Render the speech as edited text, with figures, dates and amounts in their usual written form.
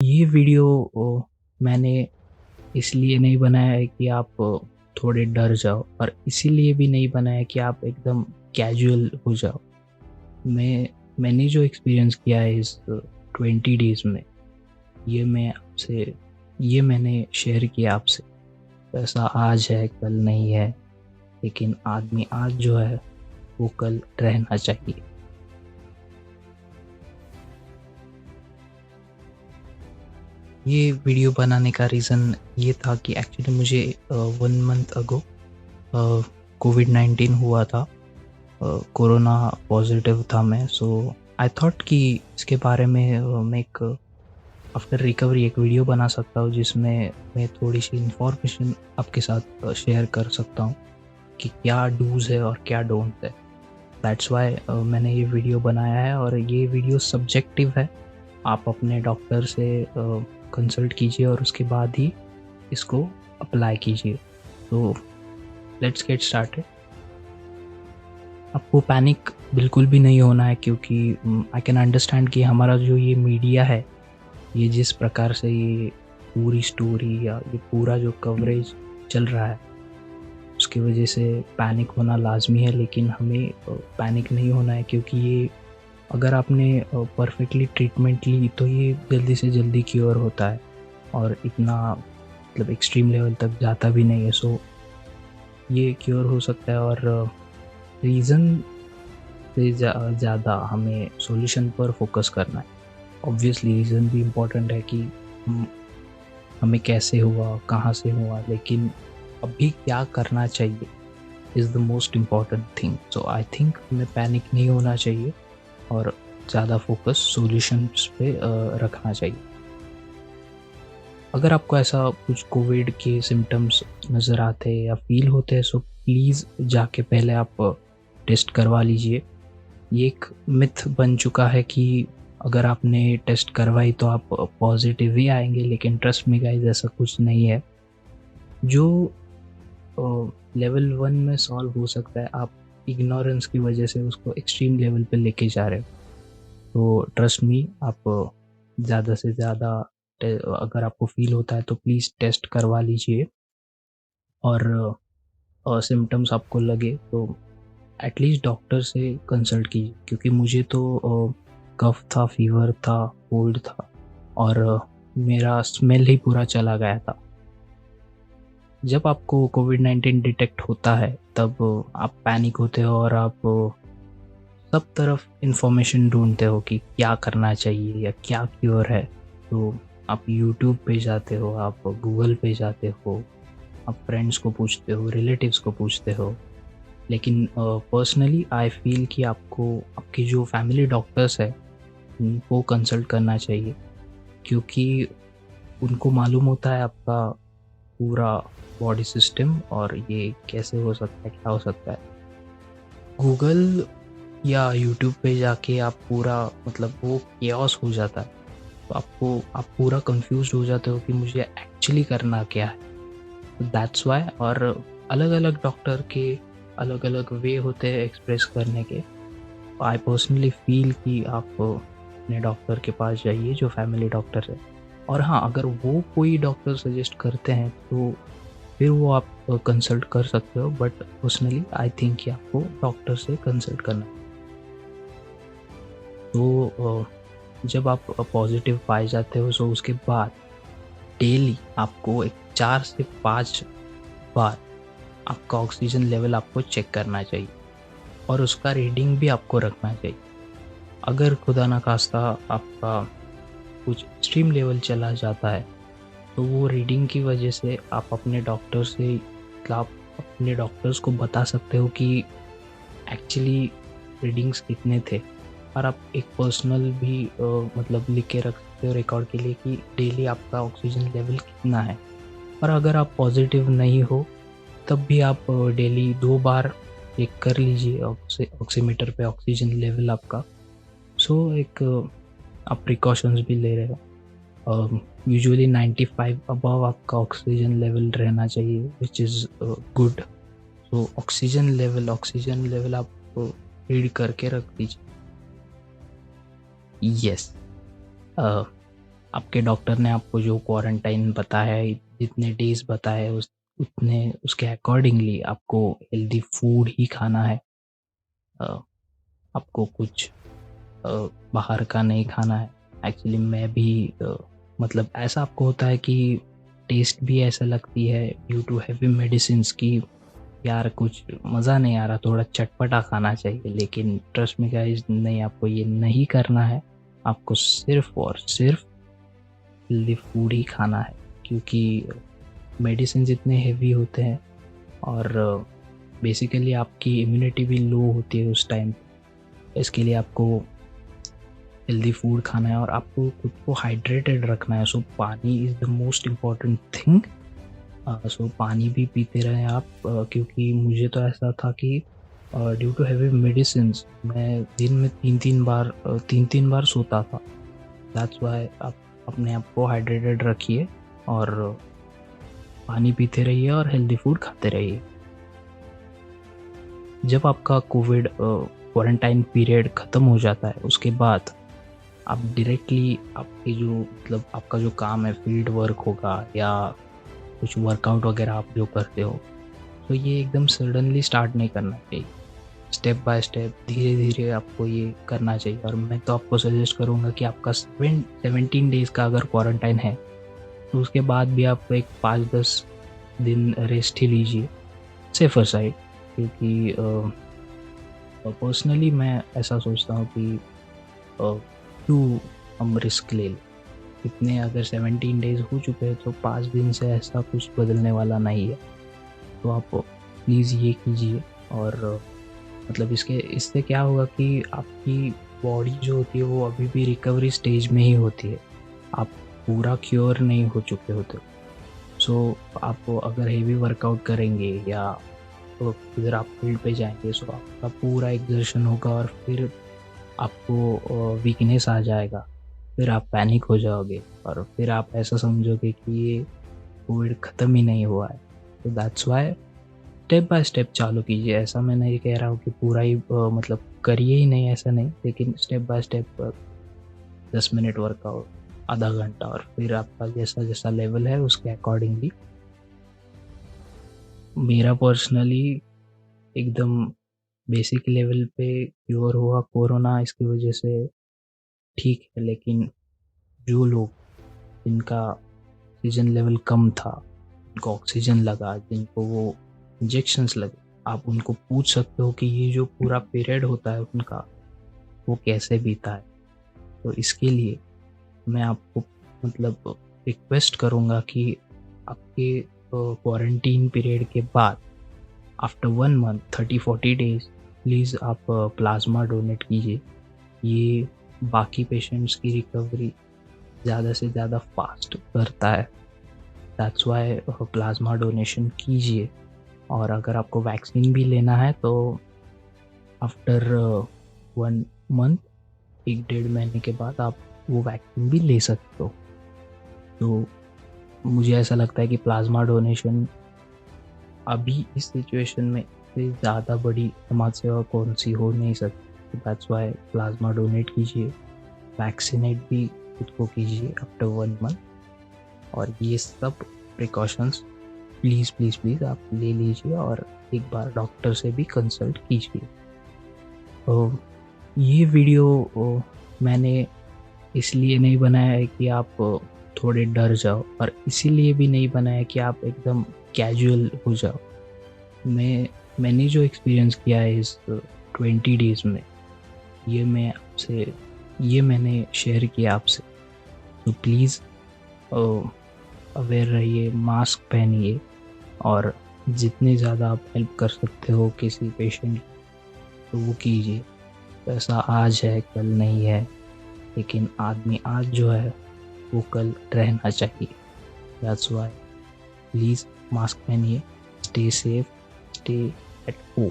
ये वीडियो मैंने इसलिए नहीं बनाया है कि आप थोड़े डर जाओ और इसीलिए भी नहीं बनाया कि आप एकदम कैजुअल हो जाओ। मैंने जो एक्सपीरियंस किया है इस 20 डेज़ में, ये मैंने शेयर किया आपसे। ऐसा आज है, कल नहीं है, लेकिन आदमी आज जो है, वो कल रहना चाहिए। ये वीडियो बनाने का रीज़न ये था कि एक्चुअली मुझे 1 मंथ अगो कोविड-19 हुआ था। कोरोना पॉज़िटिव था मैं, सो आई थॉट कि इसके बारे में मैं एक आफ्टर रिकवरी एक वीडियो बना सकता हूँ जिसमें मैं थोड़ी-सी इन्फॉर्मेशन आपके साथ शेयर कर सकता हूँ कि क्या डूज़ है और क्या डोंट है। दैट्स व्हाई मैंने ये वीडियो बनाया है और ये वीडियो सब्जेक्टिव है। आप अपने डॉक्टर से कंसल्ट कीजिए और उसके बाद ही इसको अप्लाई कीजिए। तो लेट्स गेट स्टार्टेड। आपको पैनिक बिल्कुल भी नहीं होना है क्योंकि आई कैन अंडरस्टैंड कि हमारा जो ये मीडिया है, ये जिस प्रकार से ये पूरी स्टोरी या ये पूरा जो कवरेज चल रहा है, उसकी वजह से पैनिक होना लाज़मी है। लेकिन हमें पैनिक नहीं होना है क्योंकि ये अगर आपने परफेक्टली ट्रीटमेंट ली तो ये जल्दी से जल्दी क्योर होता है और इतना मतलब एक्सट्रीम लेवल तक जाता भी नहीं है। सो ये क्योर हो सकता है और रीज़न से ज़्यादा हमें सॉल्यूशन पर फोकस करना है। ऑब्वियसली रीज़न भी इम्पोर्टेंट है कि हमें कैसे हुआ, कहाँ से हुआ, लेकिन अभी क्या करना चाहिए is the most important thing. So I think हमें पैनिक नहीं होना चाहिए और ज़्यादा फोकस सॉल्यूशंस पे रखना चाहिए। अगर आपको ऐसा कुछ कोविड के सिम्पटम्स नज़र आते हैं या फ़ील होते हैं, सो प्लीज़ जाके पहले आप टेस्ट करवा लीजिए। ये एक मिथ बन चुका है कि अगर आपने टेस्ट करवाई तो आप पॉज़िटिव ही आएँगे, लेकिन ट्रस्ट मी गाइज़ ऐसा कुछ नहीं है। जो लेवल 1 में सॉल्व हो सकता है, आप इग्नोरेंस की वजह से उसको एक्सट्रीम लेवल पे लेके जा रहे हो। तो ट्रस्ट मी, आप ज़्यादा से ज़्यादा अगर आपको फ़ील होता है तो प्लीज़ टेस्ट करवा लीजिए और सिम्पटम्स आपको लगे तो एटलीस्ट डॉक्टर से कंसल्ट कीजिए क्योंकि मुझे तो कफ़ था, फ़ीवर था, कोल्ड था और मेरा स्मेल ही पूरा चला गया था। जब आपको कोविड-19 डिटेक्ट होता है तब आप पैनिक होते हो और आप सब तरफ इन्फॉर्मेशन ढूँढते हो कि क्या करना चाहिए या क्या क्योर है। तो आप यूट्यूब पे जाते हो, आप गूगल पे जाते हो, आप फ्रेंड्स को पूछते हो, रिलेटिव्स को पूछते हो। लेकिन पर्सनली आई फ़ील कि आपको आपके जो फैमिली डॉक्टर्स हैं, उनको कंसल्ट करना चाहिए क्योंकि उनको मालूम होता है आपका पूरा बॉडी सिस्टम और ये कैसे हो सकता है, क्या हो सकता है। गूगल या यूट्यूब पे जाके आप पूरा मतलब वो केओस हो जाता है। तो आप पूरा कन्फ्यूज़्ड हो जाते हो कि मुझे एक्चुअली करना क्या है। दैट्स व्हाई और अलग-अलग डॉक्टर के अलग-अलग वे होते हैं एक्सप्रेस करने के। आई पर्सनली फ़ील कि आप अपने डॉक्टर के पास जाइए जो फैमिली डॉक्टर है। और हाँ, अगर वो कोई डॉक्टर सजेस्ट करते हैं तो फिर वो आप कंसल्ट कर सकते हो, बट पर्सनली आई थिंक कि आपको डॉक्टर से कंसल्ट करना है। तो जब आप पॉज़िटिव पाए जाते हो सो उसके बाद डेली आपको एक 4 से 5 बार आपका ऑक्सीजन लेवल आपको चेक करना चाहिए और उसका रीडिंग भी आपको रखना चाहिए। अगर खुदा ना ख़ास्ता आपका कुछ एक्सट्रीम लेवल चला जाता है, तो वो रीडिंग की वजह से आप अपने डॉक्टर से मतलब आप अपने डॉक्टर्स को बता सकते हो कि एक्चुअली रीडिंग्स कितने थे और आप एक पर्सनल भी मतलब लिख के रख सकते हो रिकॉर्ड के लिए कि डेली आपका ऑक्सीजन लेवल कितना है। और अगर आप पॉज़िटिव नहीं हो, तब भी आप डेली 2 बार चेक कर लीजिए ऑक्सीमीटर पे ऑक्सीजन लेवल आपका। सो एक आप प्रिकॉशंस भी ले रहे हो। यूजुअली 95 अबव आपका ऑक्सीजन लेवल रहना चाहिए which is good. So oxygen level आप रीड करके रख दीजिए। येस। आपके डॉक्टर ने आपको जो क्वारंटाइन बताया है, जितने डेज़ बताए हैं, उस उतने उसके अकॉर्डिंगली आपको हेल्दी फूड ही खाना है। अ, आपको कुछ अ, बाहर का नहीं खाना है। एक्चुअली मैं भी मतलब ऐसा आपको होता है कि टेस्ट भी ऐसा लगती है ड्यू टू हेवी मेडिसिन्स कि यार कुछ मज़ा नहीं आ रहा, थोड़ा चटपटा खाना चाहिए। लेकिन ट्रस्ट मी गाइस, नहीं, आपको ये नहीं करना है। आपको सिर्फ़ और सिर्फ़ हेल्दी फूड ही खाना है, क्योंकि मेडिसिन्स इतने हेवी होते हैं और बेसिकली आपकी इम्यूनिटी भी लो होती है उस टाइम। इसके लिए आपको हेल्दी फूड खाना है और आपको खुद को हाइड्रेटेड रखना है। So pani is the most important thing. So पानी भी पीते रहें आप, क्योंकि मुझे तो ऐसा था कि ड्यू टू हेवी मेडिसिन्स मैं दिन में 3-3 बार सोता था। दैट्स व्हाई आप अपने आप को हाइड्रेटेड रखिए और पानी पीते रहिए और हेल्दी फूड खाते रहिए। जब आपका कोविड क्वारंटाइन पीरियड ख़त्म हो जाता है, उसके बाद आप डायरेक्टली आपकी जो मतलब आपका जो काम है, फील्ड वर्क होगा या कुछ वर्कआउट वगैरह आप जो करते हो, तो ये एकदम सडनली स्टार्ट नहीं करना चाहिए। स्टेप बाय स्टेप, धीरे-धीरे आपको ये करना चाहिए। और मैं तो आपको सजेस्ट करूँगा कि आपका 17 डेज़ का अगर क्वारंटाइन है, तो उसके बाद भी आप एक 5-10 दिन रेस्ट ही लीजिए, सेफर साइड। क्योंकि पर्सनली मैं ऐसा सोचता हूँ कि क्यों हम रिस्क ले लें। इतने अगर 17 डेज़ हो चुके हैं तो 5 दिन से ऐसा कुछ बदलने वाला नहीं है। तो आप प्लीज़ ये कीजिए। और मतलब इससे क्या होगा कि आपकी बॉडी जो होती है वो अभी भी रिकवरी स्टेज में ही होती है। आप पूरा क्योर नहीं हो चुके होते। सो आप अगर हेवी वर्कआउट करेंगे या तो इधर आप फील्ड पे जाएँगे, सो आपका पूरा एक्सर्शन होगा और फिर आपको वीकनेस आ जाएगा। फिर आप पैनिक हो जाओगे और फिर आप ऐसा समझोगे कि ये कोविड ख़त्म ही नहीं हुआ है। तो that's why step by step चालू कीजिए। ऐसा मैं नहीं कह रहा हूँ कि पूरा ही मतलब करिए ही नहीं, ऐसा नहीं। लेकिन step by step 10 minute workout, आधा घंटा, और फिर आपका जैसा-जैसा लेवल है उसके अकॉर्डिंगली। मेरा पर्सनली एकदम बेसिक लेवल पे क्योर हुआ कोरोना, इसकी वजह से ठीक है। लेकिन जो लोग जिनका ऑक्सीजन लेवल कम था, जिनको ऑक्सीजन लगा, जिनको वो इंजेक्शंस लगे, आप उनको पूछ सकते हो कि ये जो पूरा पीरियड होता है उनका, वो कैसे बीता है। तो इसके लिए मैं आपको मतलब रिक्वेस्ट करूँगा कि आपके क्वारंटीन पीरियड के बाद आफ्टर 1 मंथ 30-40 डेज़ प्लीज़ आप प्लाज़्मा डोनेट कीजिए। ये बाकी पेशेंट्स की रिकवरी ज़्यादा से ज़्यादा फ़ास्ट करता है। दैट्स व्हाई प्लाज़्मा डोनेशन कीजिए। और अगर आपको वैक्सीन भी लेना है तो आफ्टर 1 मंथ, 1 डेढ़ महीने के बाद आप वो वैक्सीन भी ले सकते हो। तो मुझे ऐसा लगता है कि प्लाज़्मा डोनेशन अभी इस सिचुएशन में से ज़्यादा बड़ी समाज सेवा कौन-सी हो नहीं सकती। दैट्स व्हाई प्लाज़्मा डोनेट कीजिए, वैक्सीनेट भी खुद को कीजिए आफ्टर 1 मंथ। और ये सब प्रिकॉशंस प्लीज़, प्लीज़, प्लीज़ आप ले लीजिए और एक बार डॉक्टर से भी कंसल्ट कीजिए। तो ये वीडियो मैंने इसलिए नहीं बनाया है कि आप थोड़े डर जाओ, और इसीलिए भी नहीं बनाया कि आप एकदम कैजुअल हो जाओ। मैंने जो एक्सपीरियंस किया है इस 20 डेज़ में, ये मैंने शेयर किया आपसे। तो प्लीज़ अवेयर रहिए, मास्क पहनिए और जितनी ज़्यादा आप हेल्प कर सकते हो किसी पेशेंट की, तो वो कीजिए। पैसा आज है, कल नहीं है, लेकिन आदमी आज जो है वो कल रहना चाहिए। दैट्स व्हाई प्लीज़ मास्क पहनिए, stay safe, stay at home.